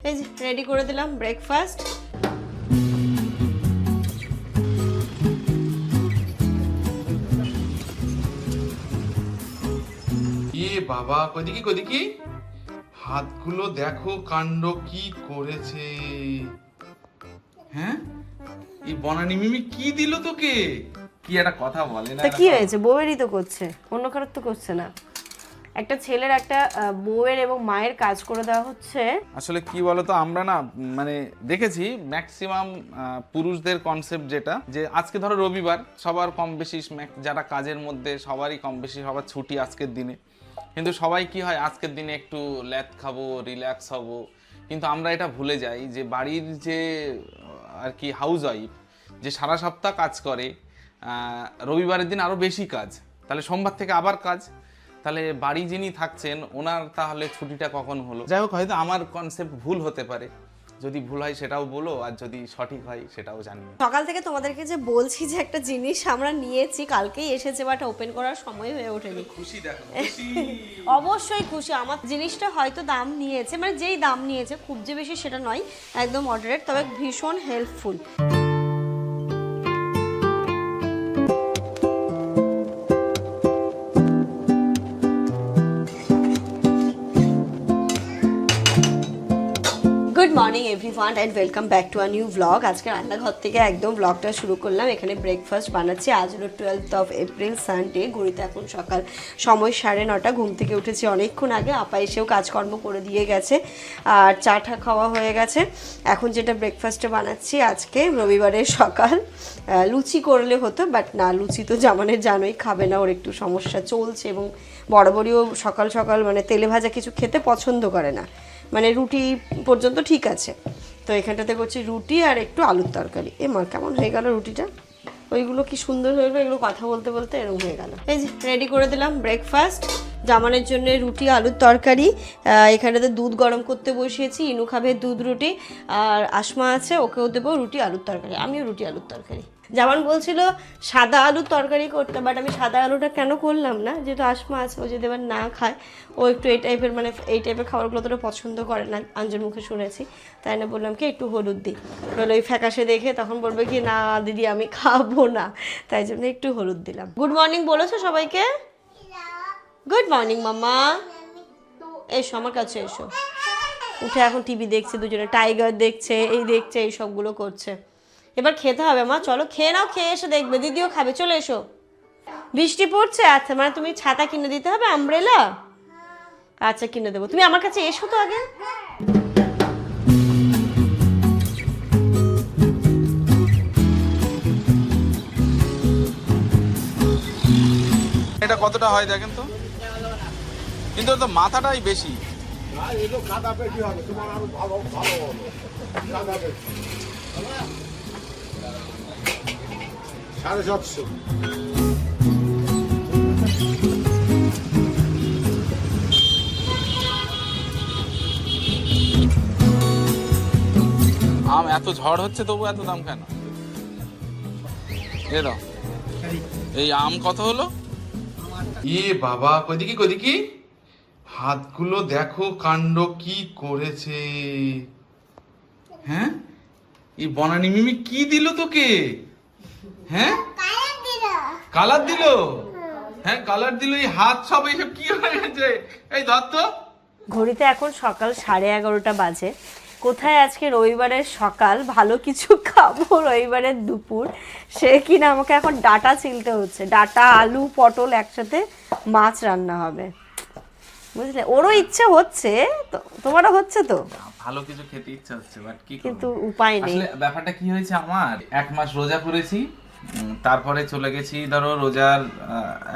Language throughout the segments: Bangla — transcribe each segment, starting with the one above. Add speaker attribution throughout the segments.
Speaker 1: এই যে রেডি করে দিলাম ব্রেকফাস্ট।
Speaker 2: বাবা কদিকি কদিকি হাতগুলো দেখো কাণ্ড কি করেছে। হ্যাঁ এই বনানি মিমি কি দিল তোকে? কি একটা কথা বলে না?
Speaker 1: তা কি হয়েছে, বউয়েরই তো করছে, অন্য কারোর তো করছে না। একটা ছেলের একটা বউয়ের এবং মায়ের কাজ করে দেওয়া হচ্ছে।
Speaker 3: আসলে কি বলতো, আমরা না মানে দেখেছি ম্যাক্সিমাম পুরুষদের কনসেপ্ট যেটা, যে আজকে ধরো রবিবার, সবার কম বেশি যারা কাজের মধ্যে সবারই কম বেশি সবার ছুটি আজকের দিনে, কিন্তু সবাই কি হয় আজকের দিনে একটু ল্যাদ খাবো, রিল্যাক্স হবো। কিন্তু আমরা এটা ভুলে যাই যে বাড়ির যে আর কি হাউস ওয়াইফ যে সারা সপ্তাহ কাজ করে, রবিবারের দিন আরও বেশি কাজ, তাহলে সোমবার থেকে আবার কাজ, তাহলে বাড়ি যিনি থাকছেন ওনার তাহলে ছুটিটা কখন হলো? যাই হোক, হয়তো আমার কনসেপ্ট ভুল হতে পারে, যদি ভুল হয় সেটাও বলো, আর যদি সঠিক হয় সেটাও জানিও।
Speaker 1: সকাল থেকে তোমাদেরকে যে বলছি যে একটা জিনিস আমরা নিয়েছি, কালকেই এসেছে, বাট ওপেন করার সময় হয়ে ওঠেনি।
Speaker 2: খুশি দেখো, খুশি
Speaker 1: অবশ্যই খুশি। আমার জিনিসটা হয়তো দাম নিয়েছে, মানে যেই দাম নিয়েছে খুব যে বেশি সেটা নয়, একদম মডারেট, তবে ভীষণ helpful. Good morning everyone and welcome back to a new blog. আজকে রান্নাঘর থেকে একদম ব্লগটা শুরু করলাম। এখানে ব্রেকফাস্ট বানাচ্ছি। আজ হলো 12th এপ্রিল, সানডে। ঘড়িতে এখন সকাল সময় 9:30। ঘুম থেকে উঠেছি অনেকক্ষণ আগে। আপা এসেও কাজকর্ম করে দিয়ে গেছে, আর চা টা খাওয়া হয়ে গেছে। এখন যেটা ব্রেকফাস্টে বানাচ্ছি, আজকে রবিবারের সকাল, লুচি করলে হতো, বাট না, লুচি তো জামানের জানোই খাবে না, ওর একটু সমস্যা চলছে, এবং বরাবরইও সকাল সকাল মানে তেলে ভাজা কিছু খেতে পছন্দ করে না, মানে রুটি পর্যন্ত ঠিক আছে। তো এখানটাতে করছি রুটি আর একটু আলুর তরকারি। মার কেমন হয়ে গেল রুটিটা, ওইগুলো কি সুন্দর হয়ে গেলো, এগুলো কথা বলতে বলতে এরকম হয়ে গেল। এই যে রেডি করে দিলাম ব্রেকফাস্ট। জামানের জন্য রুটি আলুর তরকারি। এখানটাতে দুধ গরম করতে বসিয়েছি, ইনু খাবে দুধ রুটি, আর আসমা আছে, ওকেও দেবো রুটি আলুর তরকারি, আমিও রুটি আলুর তরকারি। জামান বলছিল সাদা আলুর তরকারি করতে, বাট আমি সাদা আলুটা কেন করলাম না, যেহেতু আসমা আছে, ও যদি এবার না খায়, ও একটু এই টাইপের মানে এই টাইপের খাবারগুলো তোরা পছন্দ করে না, আঞ্জুর মুখে শুনেছি, তাই না বললাম কি একটু হলুদ দিই, বলে ওই ফ্যাকাশে দেখে তখন বলবে কি না দিদি আমি খাবো না, তাই জন্য একটু হলুদ দিলাম। গুড মর্নিং বলেছো সবাইকে? গুড মর্নিং মাম্মা, এসো আমার কাছে এসো। উঠে এখন টিভি দেখছে দুজনে, টাইগার দেখছে, এই দেখছে, এই সবগুলো করছে। এবার খেতে হবে মা, চলো খেয়ে নাও, খেয়ে এসে দেখবে, দিদিও খাবে, চলে এসো। বৃষ্টি পড়ছে? আচ্ছা, মানে তুমি ছাতা কিনে দিতে হবে, আমব্রেলা? আচ্ছা কিনে দেবো, তুমি আমার কাছে এসো তো আগে।
Speaker 3: এটা কতটা হয় দেখেন তো, কিন্তু ওর তো মাথাটাই বেশি।
Speaker 4: $750।
Speaker 3: আম এত ঝড় হচ্ছে তবু এত দাম কেন? এ দাও, এই আম কত হলো?
Speaker 2: বাবা কদিকি কদিকি হাতগুলো দেখো কাণ্ড কি করেছে। হ্যাঁ এই বনানি মিমি কি দিল তোকে? হ্যাঁ কালার দিল, হ্যাঁ কালার দিল, এই হাত সব এইসব কি হয়ে গেছে? এই ধর তো।
Speaker 1: ঘড়িতে এখন সকাল 11:30 বাজে। কোথায় আজকে রবিবারের সকাল, ভালো কিছু খাবো রবিবারের দুপুর, সে কিনা আমাকে এখন ডাটা ছিলতে হচ্ছে। ডাটা, আলু, পটল একসাথে মাছ রান্না হবে, বুঝলে? ওরও ইচ্ছে হচ্ছে, তো তোমারও হচ্ছে তো,
Speaker 3: ভালো কিছু খেতে ইচ্ছা হচ্ছে, বাট কি
Speaker 1: কিন্তু উপায় নেই।
Speaker 3: আসলে ব্যাপারটা কি হয়েছে, আমার 1 মাস রোজা করেছি, তারপরে চলে গেছি ধরো রোজার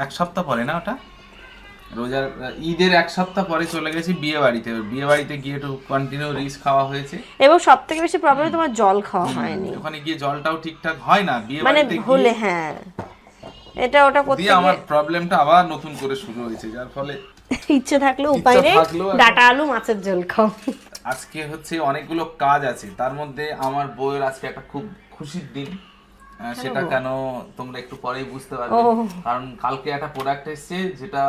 Speaker 3: 1 সপ্তাহ পরে, না ওটা রোজার ঈদের 1 সপ্তাহ পরে চলে গেছি বিয়ে বাড়িতে। বিয়ে বাড়িতে গিয়ে একটু কন্টিনিউ রিচ খাওয়া হয়েছে,
Speaker 1: এবং সব থেকে বেশি প্রবলেম তোমার জল খাওয়া হয়নি।
Speaker 3: ওখানে গিয়ে জলটাও ঠিকঠাক হয় না বিয়ে
Speaker 1: মানে
Speaker 3: বাড়িতে
Speaker 1: হলে, হ্যাঁ এটা ওটা করতে
Speaker 3: দিয়ে আমার প্রবলেমটা আবার নতুন করে শুরু হয়েছে, যার ফলে
Speaker 1: ইচ্ছে থাকলেও উপায় নেই, ডাটা আলু মাছের ঝোল খাও।
Speaker 3: আজকে হচ্ছে অনেকগুলো কাজ আছে, তার মধ্যে আমার বউয়ের আজকে একটা খুব খুশির দিন। সেটা কেন তোমরা একটু পরেই বুঝতে পারবে, কারণ কালকে একটা প্রোডাক্ট এসেছে যেটা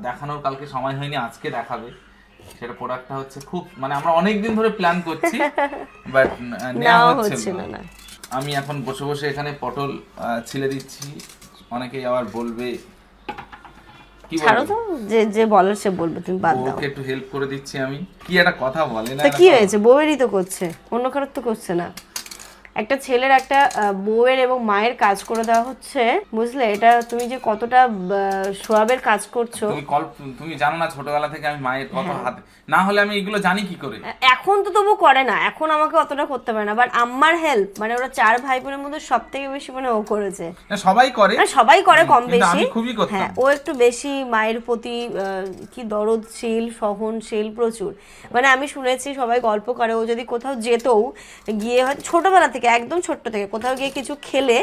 Speaker 3: দেখানোর কালকে সময় হয়নি, আজকে দেখাবে। সেটা প্রোডাক্টটা হচ্ছে খুব মানে আমরা অনেক দিন ধরে প্ল্যান করছি বাট নেওয়া
Speaker 1: নেওয়া
Speaker 3: হচ্ছে
Speaker 1: হচ্ছিল
Speaker 3: না।
Speaker 1: না।
Speaker 3: আমি এখন বসে বসে এখানে পটল ছিলে দিচ্ছি, অনেকেই আবার বলবে কি
Speaker 1: ছাড়ো
Speaker 3: বলবো,
Speaker 1: তো, যে যে বলার সে বলবে, তুমি বাদ দাও।
Speaker 3: ওকে একটু হেল্প করে দিচ্ছি আমি। কি একটা কথা বলে না,
Speaker 1: তা কি হয়েছে, বউয়েরই তো করছে, অন্য কারোর তো করছে না। একটা ছেলের একটা বউয়ের এবং মায়ের কাজ করে দেওয়া হচ্ছে, বুঝলে? এটা তুমি যে কতটা সোয়াবের কাজ করছো।
Speaker 3: তুমি জানো না ছোটবেলা থেকে আমি মায়ের কত
Speaker 1: হ্যাঁ।
Speaker 3: হাতে, না হলে আমি এগুলো জানি কি করে।
Speaker 1: এখন তো তবু করে না, এখন আমাকে অতটা করতে পারে না, বাট আম্মার হেল্প মানে ওরা 4 ভাই বোনের মধ্যে সব থেকে বেশি মানে ও করেছে।
Speaker 3: না, সবাই করে,
Speaker 1: মানে সবাই করে কম
Speaker 3: কিন্তু
Speaker 1: বেশি।
Speaker 3: আমি খুবই করতাম।
Speaker 1: হ্যাঁ, ও একটু বেশি মায়ের প্রতি কি দরদশীল, সহনশীল প্রচুর। মানে আমি শুনেছি সবাই গল্প করে, ও যদি কোথাও যেতও গিয়ে, হয়তো ছোটবেলা থেকে একদম ছোট্ট থেকে কোথাও গিয়ে কিছু খেলে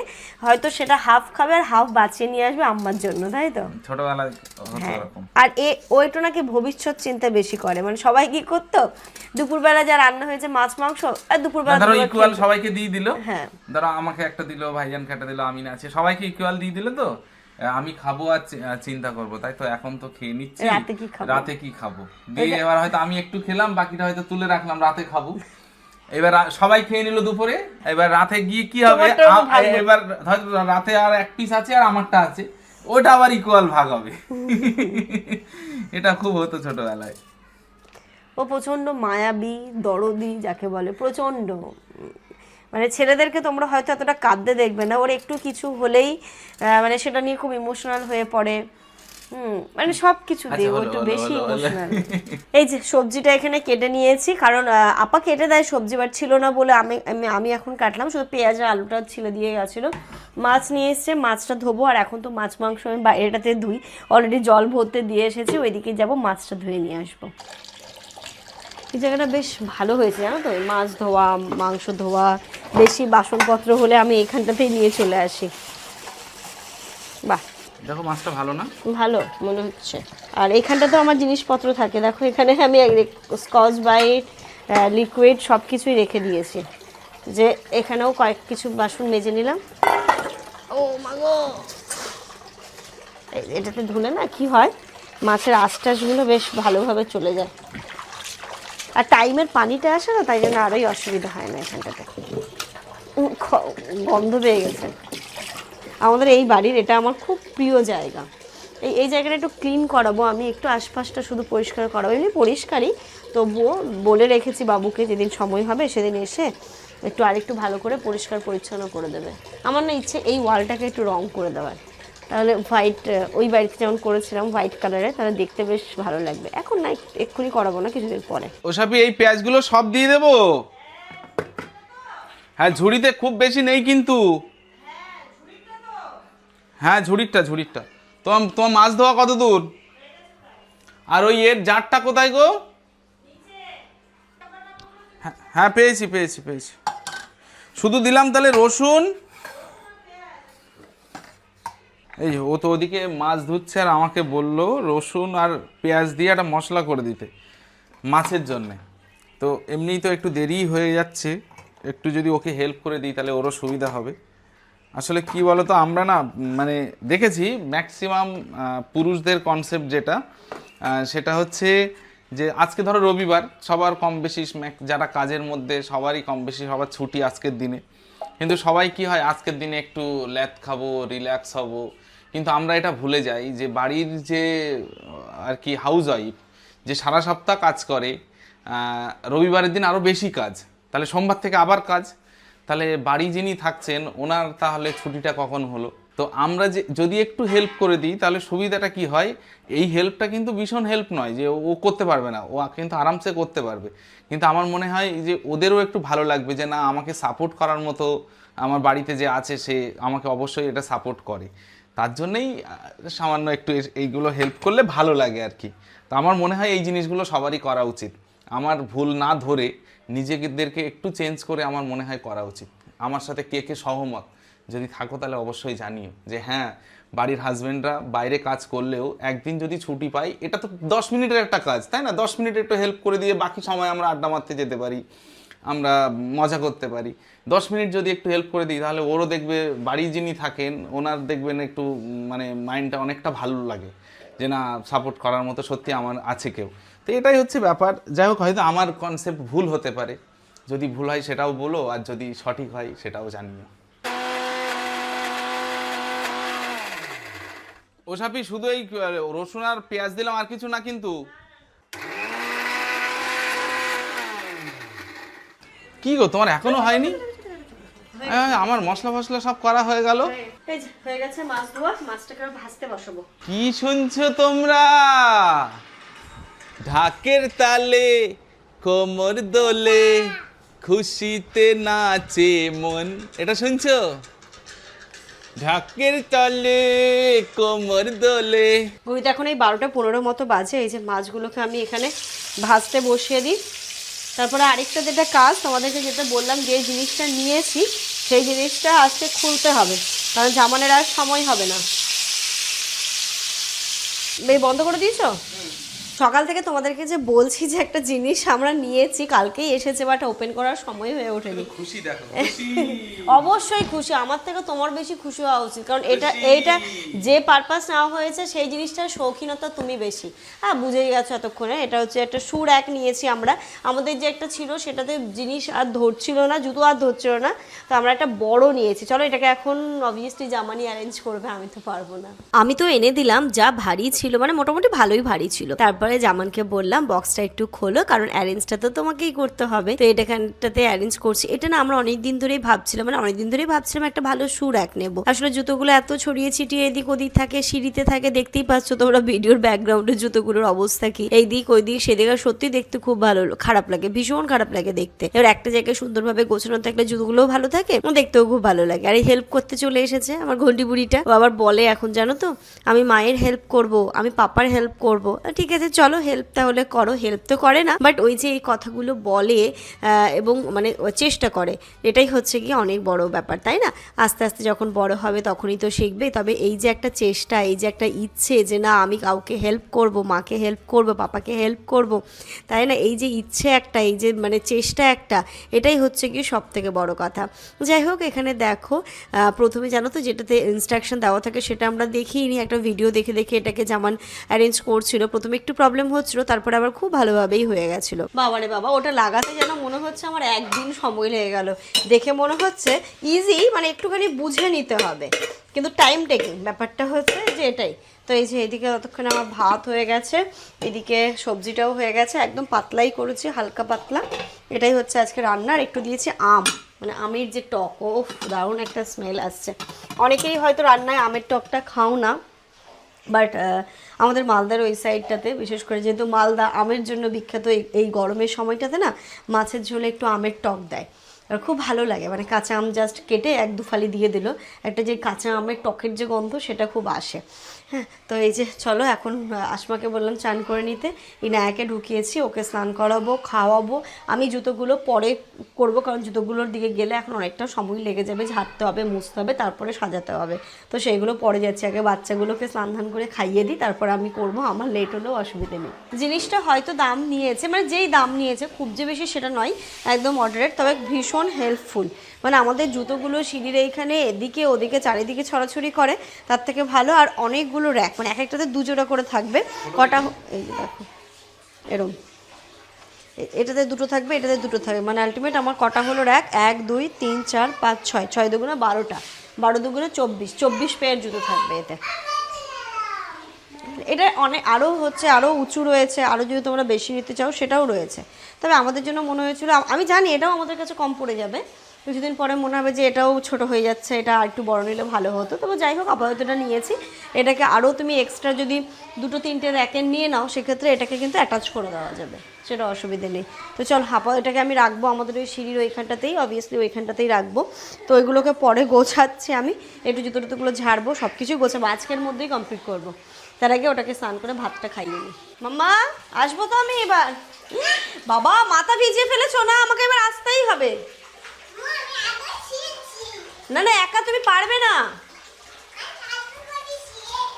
Speaker 1: হয়তো সেটা হাফ খাবে আর হাফ বাঁচিয়ে নিয়ে আসবে আম্মার জন্য, তাই তো?
Speaker 3: ছোটবেলায় হতো
Speaker 1: হ্যাঁ।
Speaker 3: এরকম।
Speaker 1: আর ও একটু নাকি ভবিষ্যৎ চিন্তা বেশি করে, মানে সবাই কি করতো, দুপুরবেলা যা রান্না হয়েছে মাছ মাংস, আর দুপুরবেলা
Speaker 3: ধরো
Speaker 1: দুপুরবেলা
Speaker 3: ইকুয়াল
Speaker 1: খেয়ে-
Speaker 3: সবাইকে দিয়ে দিল,
Speaker 1: হ্যাঁ।
Speaker 3: ধরো আমাকে একটা দিল, ভাইজান একটা দিল, আমি না আছে, সবাইকে ইকুয়াল দিয়ে দিল, তো আমি খাবো আর চিন্তা করবো, তাই তো? এখন তো খেয়ে নিচ্ছি,
Speaker 1: রাতে কি খাবো?
Speaker 3: রাতে কি খাবো দিয়ে এবার হয়তো আমি একটু খেলাম, বাকিটা হয়তো তুলে রাখলাম, রাতে খাবো। এবার সবাই খেয়ে নিল দুপুরে, এবার রাতে গিয়ে কি হবে, এবার হয়তো রাতে আর এক পিস আছে আর আমারটা আছে, ওটা আবার ইকুয়াল ভাগ হবে। এটা খুব হতো ছোটবেলায়।
Speaker 1: ও প্রচন্ড মায়াবী, দরদি যাকে বলে, প্রচন্ড। মানে ছেলেদেরকে তোমরা হয়তো এতটা কাঁদতে দেখবে না, ওর একটু কিছু হলেই মানে সেটা নিয়ে খুব ইমোশনাল হয়ে পড়ে। মানে সব কিছু দিয়ে ও একটু বেশি ইমোশনাল। এই যে সবজিটা এখানে কেটে নিয়েছি, কারণ আপা কেটে দেয় সবজি, বাট ছিল না বলে আমি এখন কাটলাম, শুধু পেঁয়াজ আর আলুটা ছিলে দিয়ে গেছিলো। মাছ নিয়ে এসছে, মাছটা ধোবো, আর এখন তো মাছ মাংস আমি বাইরেটাতে ধুই, অলরেডি জল ভরতে দিয়ে এসেছি, ওইদিকে যাবো মাছটা ধুয়ে নিয়ে আসবো। এই জায়গাটা বেশ ভালো হয়েছে জানো তো, মাছ ধোয়া, মাংস ধোয়া, বেশি বাসনপত্র হলে আমি এখানটাতেই নিয়ে চলে আসি। বাহ,
Speaker 3: দেখো মাছটা ভালো না?
Speaker 1: ভালো মনে হচ্ছে। আর এখানটা তো আমার জিনিসপত্র থাকে, দেখো এখানে আমি স্কচ ব্রাইট, লিকুইড সব কিছুই রেখে দিয়েছি, যে এখানেও কয়েক কিছু বাসন মেজে নিলাম। ও মাগো, এটাতে ধুলে না কি হয়, মাছের আঁশটাশগুলো বেশ ভালোভাবে চলে যায়, আর টাইমের পানিটা আসে না, তাই জন্য আরোই অসুবিধা হয় না এখানটাতে। গন্ধ পেয়ে গেছে আমাদের এই বাড়ির, এটা আমার খুব প্রিয় জায়গা। এই জায়গাটা একটু ক্লিন করাবো আমি, একটু আশপাশটা শুধু পরিষ্কার করাবো, এমনি পরিষ্কারই, তবুও বলে রেখেছি বাবুকে যেদিন সময় হবে সেদিন এসে একটু আরেকটু ভালো করে পরিষ্কার পরিচ্ছন্ন করে দেবে। আমার না ইচ্ছে এই ওয়ালটাকে একটু রং করে দেওয়ার, তাহলে হোয়াইট, ওই বাড়িতে যেমন করেছিলাম হোয়াইট কালারে, তাহলে দেখতে বেশ ভালো লাগবে। এখন না, এক্ষুনি করাবো না, কিছুদিন পরে।
Speaker 3: ওসবই এই পেঁয়াজগুলো সব দিয়ে দেবো? হ্যাঁ, ঝুড়িতে খুব বেশি নেই কিন্তু। হ্যাঁ, ঝুড়িটা। তোমার মাছ ধোয়া কত দূর? আর ওই এর জারটা কোথায় গো? হ্যাঁ, পেয়েছি। শুধু দিলাম তাহলে রসুন। এই যে ও তো ওদিকে মাছ ধুচ্ছে আর আমাকে বললো রসুন আর পেঁয়াজ দিয়ে একটা মশলা করে দিতে মাছের জন্যে। তো এমনিই তো একটু দেরি হয়ে যাচ্ছে, একটু যদি ওকে হেল্প করে দিই তাহলে ওরও সুবিধা হবে। আসলে কি বলতো, আমরা না মানে দেখেছি ম্যাক্সিমাম পুরুষদের কনসেপ্ট যেটা, সেটা হচ্ছে যে আজকে ধরো রবিবার, সবার কম বেশি যারা কাজের মধ্যে সবারই কম বেশি সবার ছুটি আজকের দিনে, কিন্তু সবাই কি হয় আজকের দিনে একটু ল্যাদ খাবো, রিল্যাক্স হব, কিন্তু আমরা এটা ভুলে যাই যে বাড়ির যে আর কি হাউস ওয়াইফ যে সারা সপ্তাহ কাজ করে, রবিবারের দিন আরও বেশি কাজ, তাহলে সোমবার থেকে আবার কাজ, তাহলে বাড়ি যিনি থাকছেন ওনার তাহলে ছুটিটা কখন হলো? তো আমরা যদি একটু হেল্প করে দিই তাহলে সুবিধাটা কি হয়, এই হেল্পটা কিন্তু ভীষণ হেল্প নয় যে ও করতে পারবে না, ও কিন্তু আরামসে করতে পারবে, কিন্তু আমার মনে হয় যে ওদেরও একটু ভালো লাগবে যে না, আমাকে সাপোর্ট করার মতো আমার বাড়িতে যে আছে সে আমাকে অবশ্যই এটা সাপোর্ট করে, তার জন্যই সামান্য একটু এইগুলো হেল্প করলে ভালো লাগে আর কি। তো আমার মনে হয় এই জিনিসগুলো সবারই করা উচিত, আমার ভুল না ধরে নিজেদেরকে একটু চেঞ্জ করে আমার মনে হয় করা উচিত। আমার সাথে কে সহমত যদি থাকো তাহলে অবশ্যই জানিও যে হ্যাঁ, বাড়ির হাজব্যান্ডরা বাইরে কাজ করলেও একদিন যদি ছুটি পাই, এটা তো 10 মিনিটের একটা কাজ, তাই না? 10 মিনিট একটু হেল্প করে দিয়ে বাকি সময় আমরা আড্ডা মারতে যেতে পারি, আমরা মজা করতে পারি। 10 মিনিট যদি একটু হেল্প করে দিই তাহলে ওরও দেখবে, বাড়ি যিনি থাকেন ওনার দেখবেন একটু মানে মাইন্ডটা অনেকটা ভালো লাগে যে না, সাপোর্ট করার মতো সত্যি আমার আছে কেউ। তো এটাই হচ্ছে ব্যাপার। যাই হোক, হয়তো আমার কনসেপ্ট ভুল হতে পারে, যদি ভুল হয় সেটাও বলো, আর যদি সঠিক হয় সেটাও জানিও। ওসাপি শুধু এই রসুন আর পেঁয়াজ দিলাম, আর কিছু না কিন্তু। কি গো, তোমার এখনো হয়নি? আমার মশলা ফসলা সব করা হয়ে গেল।
Speaker 1: এই যে হয়ে গেছে মাছ ধোয়া, মাছটাকে ভাজতে বসাবো।
Speaker 3: কি শুনছো তোমরা? ঢাকের তালে কোমর দোলে, খুশিতে নাচে মন, এটা শুনছো? ঢাকের তালে কোমর দোলে।
Speaker 1: ঘড়িতে এখন এই 12টা 15 মতো বাজে। এই যে মাছগুলোকে আমি এখানে ভাজতে বসিয়ে দিই। তারপরে আরেকটা যেটা কাজ তোমাদেরকে যেটা বললাম, যে জিনিসটা নিয়েছি সেই জিনিসটা আজকে খুলতে হবে, কারণ জামানের আর সময় হবে না। বন্ধ করে দিয়েছো? সকাল থেকে তোমাদেরকে যে বলছি যে একটা জিনিস আমরা নিয়েছি, কালকেই এসেছে, বাট ওপেন করার সময় হয়ে ওঠেনি।
Speaker 2: খুশি দেখো,
Speaker 1: অবশ্যই খুশি, আমার থেকে তোমার বেশি খুশি হওয়া উচিত, কারণ এইটা যে পারপাস নেওয়া হয়েছে সেই জিনিসটার শৌখিনতা তুমি বেশি। হ্যাঁ, বুঝেই গেছো এতক্ষণে। এটা হচ্ছে একটা শু র্যাক নিয়েছি আমরা। আমাদের যে একটা ছিল সেটাতে জিনিস আর ধরছিল না, জুতো আর ধরছিল না, তো আমরা একটা বড় নিয়েছি। চলো এটাকে এখন অবভিয়াসলি জামানি অ্যারেঞ্জ করবে, আমি তো পারবো না। আমি তো এনে দিলাম, যা ভারী ছিল, মানে মোটামুটি ভালোই ভারী ছিল। তারপরে জামানকে বললাম বক্সটা একটু খোলো, কারণ অ্যারেঞ্জটা তো তোমাকেই করতে হবে। তো এটাতে অ্যারেঞ্জ করছি। এটা না আমরা অনেকদিন ধরেই ভাবছিলাম, একটা ভালো শু র্যাক নেবো। আসলে জুতোগুলো এত ছড়িয়ে ছিটিয়ে এদিক ওদিক থাকে, সিঁড়িতে থাকে, দেখতেই পাচ্ছ তোমরা ভিডিওর ব্যাকগ্রাউন্ডে জুতোগুলোর অবস্থা কি, এই দিক ওই দিক সেদিক, সত্যি দেখতে খুব ভালো খারাপ লাগে, ভীষণ খারাপ লাগে দেখতে। এবার একটা জায়গায় সুন্দরভাবে গোছানো থাকলে জুতোগুলোও ভালো থাকে, দেখতেও খুব ভালো লাগে। আর এই হেল্প করতে চলে এসেছে আমার ঘন্টি বুড়িটা। ও আবার বলে এখন, জানো তো, আমি মায়ের হেল্প করব, আমি পাপার হেল্প করব। ঠিক আছে চলো হেল্প তাহলে করো। হেল্প তো করে না, বাট ওই যে এই কথাগুলো বলে এবং মানে চেষ্টা করে, এটাই হচ্ছে কি অনেক বড় ব্যাপার, তাই না? আস্তে আস্তে যখন বড় হবে তখনই তো শিখবে। তবে এই যে একটা চেষ্টা, এই যে একটা ইচ্ছে যে না আমি কাউকে হেল্প করব, মাকে হেল্প করব, পাপাকে হেল্প করব, তাই না? এই যে ইচ্ছে একটা, এই যে মানে চেষ্টা একটা, এটাই হচ্ছে কি সব থেকে বড় কথা। যাই হোক, এখানে দেখো প্রথমে জানো তো যেটাতে ইনস্ট্রাকশন দেওয়া থাকে সেটা আমরা দেখিনি, একটা ভিডিও দেখে দেখে এটাকে জামান অ্যারেঞ্জ করছিল। প্রথমে একটু প্রবলেম হচ্ছিল, তারপরে আবার খুব ভালোভাবেই হয়ে গেছিল। বাবারে বাবা, ওটা লাগাতে যেন মনে হচ্ছে আমার একদিন সময় লেগে গেল। দেখে মনে হচ্ছে ইজি, মানে একটুখানি বুঝে নিতে হবে, কিন্তু টাইম টেকিং ব্যাপারটা হচ্ছে যে এটাই। তো এই যে এদিকে ততক্ষণে আমার ভাত হয়ে গেছে, এদিকে সবজিটাও হয়ে গেছে, একদম পাতলাই করেছি, হালকা পাতলা। এটাই হচ্ছে আজকে রান্নার। একটু দিয়েছি আম, মানে আমের যে টক, ও দারুণ একটা স্মেল আসছে। অনেকেই হয়তো রান্নায় আমের টকটা খাও না, বাট আমাদের মালদার ওই সাইডটাতে বিশেষ করে, যেহেতু মালদা আমের জন্য বিখ্যাত, এই গরমের সময়টাতে না মাছের ঝোলে একটু আমের টক দেয়, আর খুব ভালো লাগে। মানে কাঁচা আম জাস্ট কেটে 1-2 ফালি দিয়ে দিল, একটা যে কাঁচা আমের টকের যে গন্ধ সেটা খুব আসে। হ্যাঁ, তো এই যে চলো এখন আশমাকে বললাম চান করে নিতে, ইনায়াকে ঢুকিয়েছি, ওকে স্নান করাবো, খাওয়াবো। আমি জুতোগুলো পরে করব, কারণ জুতোগুলোর দিকে গেলে এখন অনেকটা সময় লেগে যাবে, ঝাড়তে হবে, মুছতে হবে, তারপরে সাজাতে হবে। তো সেইগুলো পরে যাচ্ছে, আগে বাচ্চাগুলোকে স্নান ধান করে খাইয়ে দিই, তারপরে আমি করব। আমার লেট হলেও অসুবিধে নেই। জিনিসটা হয়তো দাম নিয়েছে, মানে যেই দাম নিয়েছে খুব যে বেশি সেটা নয়, একদম মডারেট, তবে ভীষণ হেল্পফুল। মানে আমাদের জুতোগুলো সিঁড়ির এইখানে এদিকে ওদিকে চারিদিকে ছড়াছড়ি করে, তার থেকে ভালো। আর অনেকগুলো র্যাক, মানে এক একটাতে 2 জোড়া করে থাকবে। কটা, এই যে দেখো এরকম, এটাতে 2টো থাকবে, এটাতে 2টো থাকবে, মানে আলটিমেট আমার কটা হলো র্যাক, 1 2 3 4 5 6, 6 দুগুণে 12টা, 12 দুগুণে 24 পেয়ার জুতো থাকবে এতে। এটা অনেক আরও হচ্ছে, আরও উঁচু রয়েছে, আরও যদি তোমরা বেশি নিতে চাও সেটাও রয়েছে। তবে আমাদের জন্য মনে হয়েছিল, আমি জানি এটাও আমাদের কাছে কম পড়ে যাবে, কিছুদিন পরে মনে হবে যে এটাও ছোট হয়ে যাচ্ছে, এটা আর একটু বড় নিলে ভালো হতো। তবে যাই হোক, আপাতত এটা নিয়েছি। এটাকে আরও তুমি এক্সট্রা যদি 2-3টে র্যাকের নিয়ে নাও, সেক্ষেত্রে এটাকে কিন্তু অ্যাটাচ করে দেওয়া যাবে, সেটা অসুবিধে নেই। তো চল এটাকে আমি রাখবো আমাদের ওই সিঁড়ির ওইখানটাতেই, অবভিয়াসলি ওইখানটাতেই রাখবো। তো ওইগুলোকে পরে গোছাচ্ছি আমি, একটু জুতো টুতোগুলো ঝাড়বো, সব কিছুই গোছাবো, আজকের মধ্যেই কমপ্লিট করবো। তার আগে ওটাকে স্নান করে ভাতটা খাইয়ে নিই। মাম্মা আসবো তো আমি এবার? বাবা মাথা ভিজিয়ে ফেলেছো না, আমাকে এবার আসতেই হবে। না না, একা তুমি পারবে না।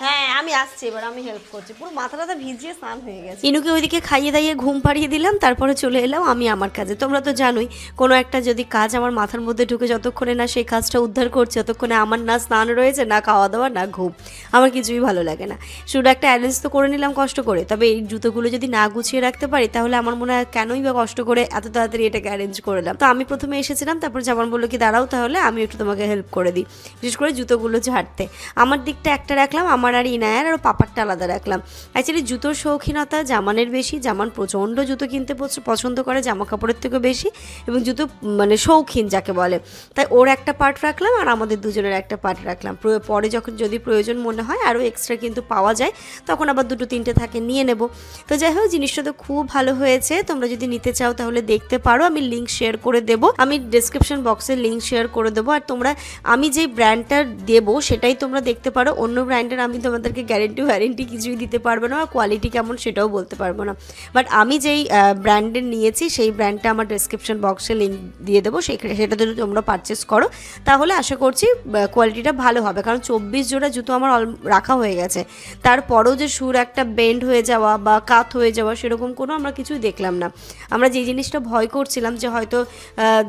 Speaker 1: হ্যাঁ আমি আসছি, এবার আমি হেল্প করছি, পুরো মাথাটা ভিজিয়ে স্নান হয়ে গেছে। ইনুকে ওইদিকে খাইয়ে দাইয়ে ঘুম পাড়িয়ে দিলাম, তারপরে চলে এলাম আমি আমার কাজে। তোমরা তো জানোই কোনো একটা যদি কাজ আমার মাথার মধ্যে ঢুকে যতক্ষণে না সেই কাজটা উদ্ধার করছে ততক্ষণে আমার না স্নান রয়েছে, না খাওয়া দাওয়া, না ঘুম, আমার কিছুই ভালো লাগে না। শুধু একটা অ্যারেঞ্জ তো করে নিলাম কষ্ট করে, তবে এই জুতোগুলো যদি না গুছিয়ে রাখতে পারি তাহলে আমার মনে হয় কেনই বা কষ্ট করে এত তাড়াতাড়ি এটাকে অ্যারেঞ্জ করলাম। তো আমি প্রথমে এসেছিলাম, তারপর জামান বললো কি দাঁড়াও তাহলে আমি একটু তোমাকে হেল্প করে দিই, বিশেষ করে জুতোগুলো ঝাড়তে। আমার দিকটা একটা রাখলাম, আমার আর ইনায়ার আর পাপারটা আলাদা রাখলাম। অ্যাকচুয়ালি জুতোর শৌখিনতা জামানের বেশি, জামান প্রচণ্ড জুতো কিনতে পছন্দ করে জামা কাপড়ের থেকেও বেশি, এবং জুতো মানে শৌখিন যাকে বলে, তাই ওর একটা পার্ট রাখলাম আর আমাদের দুজনের একটা পার্ট রাখলাম। পরে যখন যদি প্রয়োজন মনে হয় আরও এক্সট্রা কিন্তু পাওয়া যায়, তখন আবার 2-3টে থাকে নিয়ে নেব। তো যাই হোক জিনিসটা তো খুব ভালো হয়েছে, তোমরা যদি নিতে চাও তাহলে দেখতে পারো, আমি লিঙ্ক শেয়ার করে দেবো, আমি ডেসক্রিপশন বক্সে লিঙ্ক শেয়ার করে দেবো। আর তোমরা আমি যেই ব্র্যান্ডটা দেবো সেটাই তোমরা দেখতে পারো, অন্য ব্র্যান্ডের আমি তোমাদেরকে ওয়ারেন্টি কিছুই দিতে পারবো না, আর কোয়ালিটি কেমন সেটাও বলতে পারবো না। বাট আমি যেই ব্র্যান্ডের নিয়েছি সেই ব্র্যান্ডটা আমার ডেসক্রিপশন বক্সে লিঙ্ক দিয়ে দেবো, সেটা যদি তোমরা পারচেস করো তাহলে আশা করছি কোয়ালিটিটা ভালো হবে। কারণ 24 জোড়া জুতো আমার রাখা হয়ে গেছে, তারপরেও যে সুর একটা বেন্ড হয়ে যাওয়া বা কাত হয়ে যাওয়া সেরকম কোনো আমরা কিছুই দেখলাম না। আমরা যেই জিনিসটা ভয় করছিলাম যে হয়তো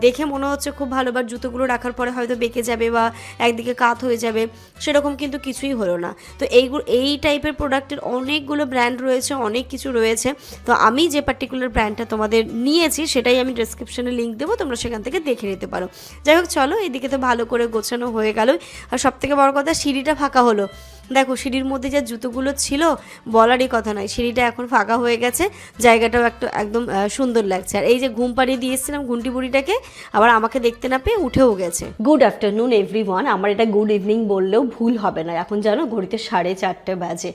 Speaker 1: দেখে মনে হচ্ছে খুব ভালো, বাট জুতোগুলো রাখার পরে হয়তো বেঁকে যাবে বা একদিকে কাত হয়ে যাবে, সেরকম কিন্তু কিছুই হলো না। তো এই টাইপের প্রোডাক্টের অনেকগুলো ব্র্যান্ড রয়েছে, অনেক কিছু রয়েছে। তো আমি যে পার্টিকুলার ব্র্যান্ডটা তোমাদের নিয়েছি সেটাই আমি ডেসক্রিপশনে লিঙ্ক দেবো, তোমরা সেখান থেকে দেখে নিতে পারো। যাই হোক চলো, এদিকে তো ভালো করে গোছানো হয়ে গেল। আর সবথেকে বড় কথা সিঁড়িটা ফাঁকা হলো। দেখো সিঁড়ির মধ্যে যে জুতোগুলো ছিল বলারই কথা নয়, সিঁড়িটা এখন ফাঁকা হয়ে গেছে, জায়গাটাও একদম সুন্দর লাগছে। আর এই যে ঘুম পাড়িয়ে দিয়েছিলাম ঘুন্টি বুড়িটাকে, আবার আমাকে দেখতে না পেয়ে উঠেও গেছে। গুড আফটারনুন এভরিওয়ান, আমার এটা গুড ইভিনিং বললেও ভুল হবে না। এখন জানো ঘড়িতে 4:30 বাজে,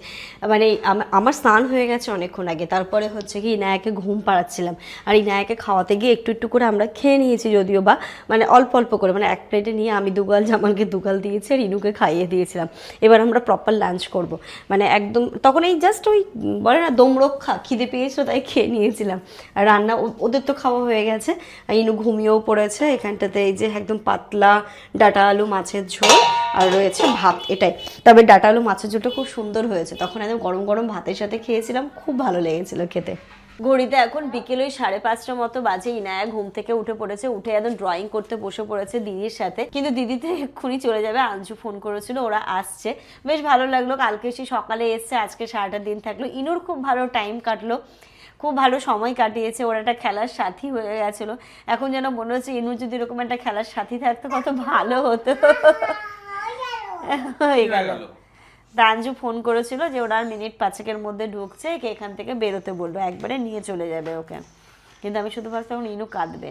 Speaker 1: মানে আমার স্নান হয়ে গেছে অনেকক্ষণ আগে। তারপরে হচ্ছে কি ইনায়াকে ঘুম পাড়াচ্ছিলাম, আর ইনায়াকে খাওয়াতে গিয়ে একটু করে আমরা খেয়ে নিয়েছি, যদিও বা মানে অল্প করে, মানে এক প্লেটে নিয়ে আমি 2 গাল জামানকে 2 গাল দিয়েছি আর ইনুকে খাইয়ে দিয়েছিলাম। এবার আমরা প্রপার লাঞ্চ করব, মানে একদম তখন এই জাস্ট ওই বলে না দমরক্ষা, খিদে পেয়েছিল তাই খেয়ে নিয়েছিলাম। আর রান্না ওদের তো খাওয়া হয়ে গেছে, ইনু ঘুমিয়েও পড়েছে। এখানটাতে এই যে একদম পাতলা ডাটা আলু মাছের ঝোল আর রয়েছে ভাত, এটাই। তবে ডাটা আলু মাছের ঝোলটা খুব সুন্দর হয়েছে, তখন একদম গরম ভাতের সাথে খেয়েছিলাম, খুব ভালো লেগেছিল খেতে। ঘড়িতে এখন বিকেল ওই 5:30 মতো বাজে। ইনায়া ঘুম থেকে উঠে পড়েছে, উঠে একদম ড্রয়িং করতে বসে পড়েছে দিদির সাথে, কিন্তু দিদি তো এক্ষুনি চলে যাবে। আঞ্জু ফোন করেছিল, ওরা আসছে, বেশ ভালো লাগলো। কালকে সে সকালে এসছে, আজকে সারাটা দিন থাকলো। ইনুর খুব ভালো টাইম কাটলো, খুব ভালো সময় কাটিয়েছে, ওর একটা খেলার সাথী হয়ে গেছিলো। এখন যেন মনে হচ্ছে ইনুর যদি এরকম একটা খেলার সাথী থাকতো কত ভালো হতো। হয়ে গেল। দাঞ্জু ফোন করেছিল যে ওরা মিনিট 5-এর মধ্যে ঢুকছে, এখান থেকে বেরোতে বলবো, একবারে নিয়ে চলে যাবে ওকে। কিন্তু আমি শুধু ভাবছি এখন ইনু কাঁদবে।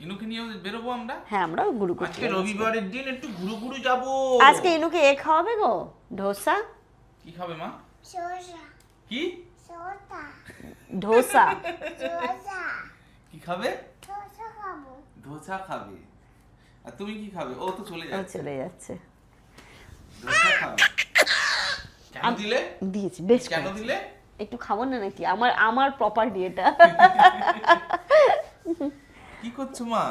Speaker 2: ইনুকে নিয়ে বেরোবো আমরা?
Speaker 1: হ্যাঁ আমরা গুরু করতে
Speaker 2: আজকে রবিবারের দিন একটু ঘুরু যাবো।
Speaker 1: আজকে ইনুকে খাওয়াবে গো, ধোসা।
Speaker 2: কি খাবে মা? কি
Speaker 1: ধোসা?
Speaker 2: কি খাবে? ধোসা খাবে। আর তুমি কি খাবে? ও তো চলে
Speaker 1: যাচ্ছে।
Speaker 2: ধোসা খাবে? কেন দিলে?
Speaker 1: দিয়েছি বেশ।
Speaker 2: কেন দিলে?
Speaker 1: একটু খাবো না নাকি? আমার প্রপার্টি এটা।
Speaker 2: কি করছো মা?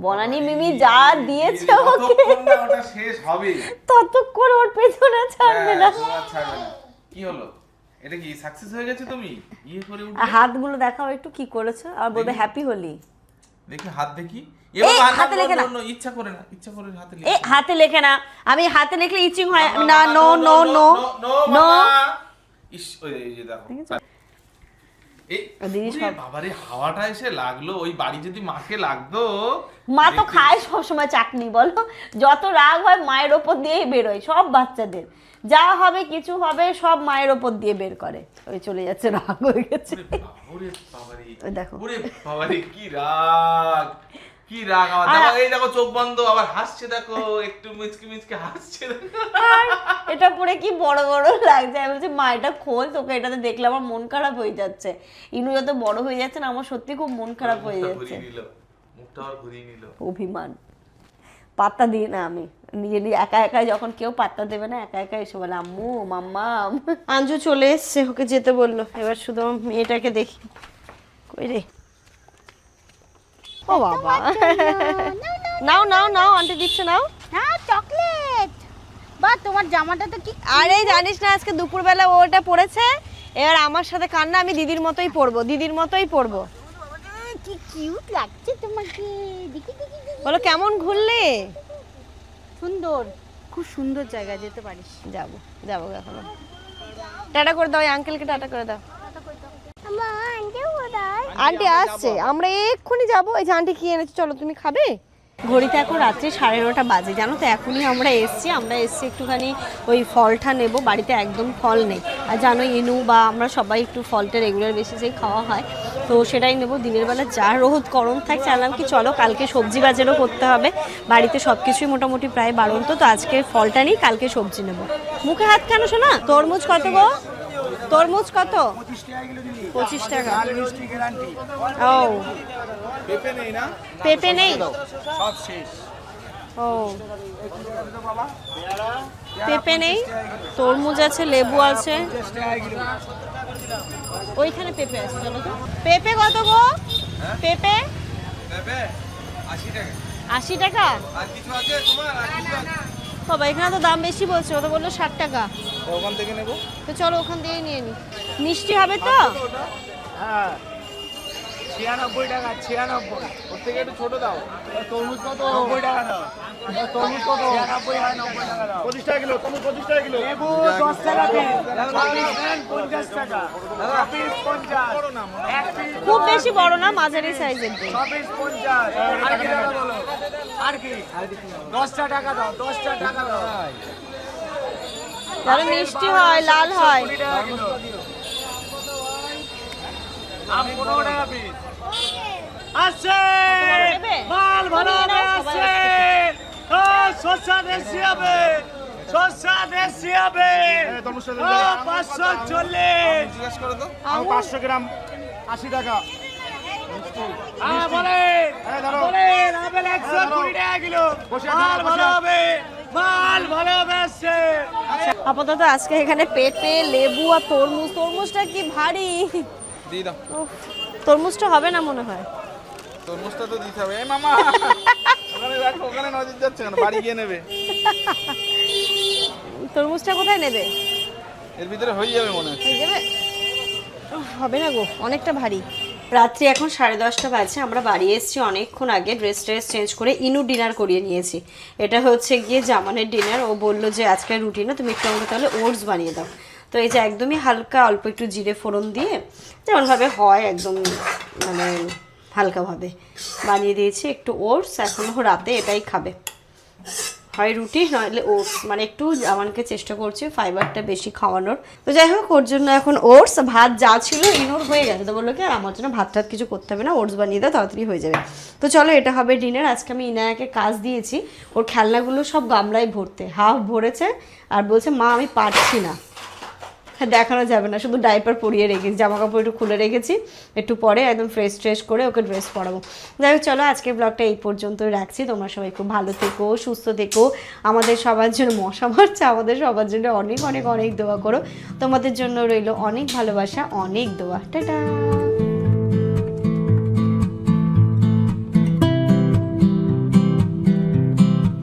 Speaker 1: বনানি মিমি যা দিয়েছে ওকে,
Speaker 2: ওটা শেষ হবে
Speaker 1: ততক্ষণ ওর পেছনে ছাড়বে না।
Speaker 2: কি হলো? এটা কি সাকসেস হয়ে গেছে? তুমি করে উঠে
Speaker 1: হাতগুলো দেখাও একটু, কি করেছো? আর বলবে হ্যাপি হোলি।
Speaker 2: দেখি হাত দেখি।
Speaker 1: হাতে লেখে না,
Speaker 2: ইচ্ছা করে হাতে লেখে।
Speaker 1: হাতে লেখে না, আমি হাতে লিখলে ইচিং হয় না। No no no no.
Speaker 2: ইস ওই যে দেখো বাবারে, হাওয়াটা এসে লাগলো। ওই বাড়ি যদি মাকে লাগতো।
Speaker 1: মা তো খায় সবসময় চাটনি, বলো যত রাগ হয় মায়ের ওপর দিয়েই বেরোয়। সব বাচ্চাদের যা হবে কিছু হবে সব মায়ের ওপর দিয়ে বের করে। ওই চলে যাচ্ছে, রাগ হয়ে গেছে। দেখো
Speaker 2: বাবারে কি রাগ, কি রাগ আমার। দেখো এই দেখো চোখ বন্ধ, আবার হাসছে, দেখো একটু মিচকি হাসছে।
Speaker 1: এটা পরে কি বড় লাগছে। আমি বলছি মা এটা খোল, তোকে এটাতে দেখলে আমার মন খারাপ হয়ে যাচ্ছে। ইনু যত বড় হয়ে যাচ্ছে না, আমার সত্যি খুব মন খারাপ হয়ে যাচ্ছে। অভিমান পাত্তা দিই না আমি, নিজে একা যখন কেউ পাত্তা দেবে না, একা এসে বলে আম্মু মাম্মা। আঞ্জু চলে এসছে, ওকে যেতে বললো। এবার শুধু আমার মেয়েটাকে দেখি, কই রে? ও বাবা, নাও আন্টি দিচ্ছে, নাও
Speaker 4: চকলেট। বা তোমার জামাটা তো কি
Speaker 1: আরে জানিস না আজকে দুপুরবেলা ওটা পড়েছে, এবার আমার সাথে কান্না, আমি দিদির মতোই পরবো।
Speaker 4: কি কিউট লাগছে তোমাকে, দেখি
Speaker 1: বলো কেমন ঘুরলে?
Speaker 4: সুন্দর, খুব সুন্দর জায়গা, যেতে পারিস।
Speaker 1: যাবো এখন। টাটা করে দাও, আঙ্কেলকে টাটা করে দাও। আন্টি আসছে, আমরা এক্ষুনি যাবো। এই যে আন্টি কি এনেছো, চলো তুমি খাবে। ঘড়িতে এখন রাত্রি 9:30 বাজে, জানো তো এখনই আমরা এসছি একটুখানি ওই ফলটা নেব, বাড়িতে একদম ফল নেই। আর জানো ইনু বা আমরা সবাই একটু ফলটা রেগুলার বেসিসেই খাওয়া হয়, তো সেটাই নেব। দিনের বেলা যা রোদ গরম থাকছে, আনলাম কি চলো কালকে সবজি বাজারও করতে হবে, বাড়িতে সব কিছুই মোটামুটি প্রায় বাড়ন্ত, তো আজকে ফলটা নিই, কালকে সবজি নেব। মুখে হাত কেন শোনা? তরমুজ কত গো? তরমুজ কত? 25 টাকা। ও
Speaker 3: পেঁপে নেই না?
Speaker 1: পেঁপে নেই?
Speaker 3: সব শেষ।
Speaker 1: ও পেঁপে নেই, তরমুজ আছে, লেবু আছে, ওইখানে পেঁপে আছে। চলো তো। পেঁপে কত গো? পেঁপে 80 টাকা। বাবা এখানে তো দাম বেশি বলছে, ও তো বললো 60 টাকা।
Speaker 3: ওখান থেকে নেবো।
Speaker 1: তো চলো ওখান থেকেই নিয়ে নি। মিষ্টি হবে তো?
Speaker 3: হ্যাঁ 96 টাকা। 96 ওর থেকে একটু ছোট দাও। তরমুজ কত? 90 টাকা দাও। তরমুজ কত? 96 হয় 90 টাকা দাও। 25 টাকা কিলো। তরমুজ 25 টাকা কিলো। লেবু 10 টাকা পিস। 50 টাকা। 50
Speaker 1: খুব বেশি বড় না, মাঝারি সাইজের দিন।
Speaker 3: 50 আর কি টাকা বলো? আর কি 10 টাকা দাও। 10 টাকা দাও।
Speaker 1: যারা মিষ্টি হয়, লাল হয়।
Speaker 3: 20 টাকা কিলো। আম 15 টাকা পিস। আসছে
Speaker 1: নেবে?
Speaker 3: মাল ভালো
Speaker 1: নিয়ে নাও,
Speaker 3: হবে।
Speaker 1: সবাই
Speaker 3: আসছে ও শসা দেশি হবে। শসা দেশি হবে। 540 জিজ্ঞেস করো তো। 500 গ্রাম 80 টাকা। বলেন আপেল 120 টাকা কিলো। মাল ভালো হবে। মাল ভালো হবে। আসছে
Speaker 1: আপাতত আজকে এখানে পেঁপে, লেবু আর তরমুজটা কি ভারী।
Speaker 3: দিয়ে দাও।
Speaker 1: উফ, তরমুজটা হবে না মনে হয়।
Speaker 3: তরমুজটা তো দিতে হবে। এই মামা ওখানে রাখো, ওখানে নজর যাচ্ছে কেন? বাড়ি গিয়ে নেবে।
Speaker 1: তরমুজটা কোথায় নেবে?
Speaker 3: এর ভিতরে হয়ে যাবে মনে হচ্ছে।
Speaker 1: হয়ে যাবে? উফ, হবে না গো, অনেকটা ভারী। রাত্রি এখন 10:30 বাজে, আমরা বাড়ি এসেছি অনেকক্ষণ আগে, ড্রেস চেঞ্জ করে ইনু ডিনার করিয়ে নিয়েছি। এটা হচ্ছে গিয়ে জামানের ডিনার। ও বললো যে আজকে রুটি না, তুমি একটু আমাকে তাহলে ওটস বানিয়ে দাও। তো এই যে একদমই হালকা অল্প একটু জিরে ফোড়ন দিয়ে যেমনভাবে হয় একদম মানে হালকাভাবে বানিয়ে দিয়েছি একটু ওটস। এখনও রাতে এটাই খাবে, হয় রুটি নইলে ওটস, মানে একটু আমাকে চেষ্টা করছি ফাইবারটা বেশি খাওয়ানোর। তো যাই হোক ওর জন্য এখন ওটস, ভাত যা ছিল ইনোর হয়ে গেছে, তো বললো কি আর আমার জন্য ভাত টাত কিছু করতে হবে না, ওটস বানিয়ে দাও তাড়াতাড়ি হয়ে যাবে। তো চলো এটা হবে ডিনার। আজকে আমি ইনায়াকে কাজ দিয়েছি, ওর খেলনাগুলো সব গামলায় ভরতে, হাফ ভরেছে আর বলছে মা আমি পারছি না। দেখানো যাবে না, শুধু ডাইপার পরিয়ে রেখেছি, জামা কাপড় একটু খুলে রেখেছি, একটু পরে একদম ফ্রেশ করে ওকে ড্রেস পরাবো। যাই হোক চলো আজকের ব্লগটা এই পর্যন্তই রাখছি। তোমরা সবাই খুব ভালো থেকো, সুস্থ থেকো। আমাদের সবার জন্য মশা মারছে, আমাদের সবার জন্য অনেক অনেক অনেক দোয়া করো। তোমাদের জন্য রইলো অনেক ভালোবাসা, অনেক দোয়া। টাটা।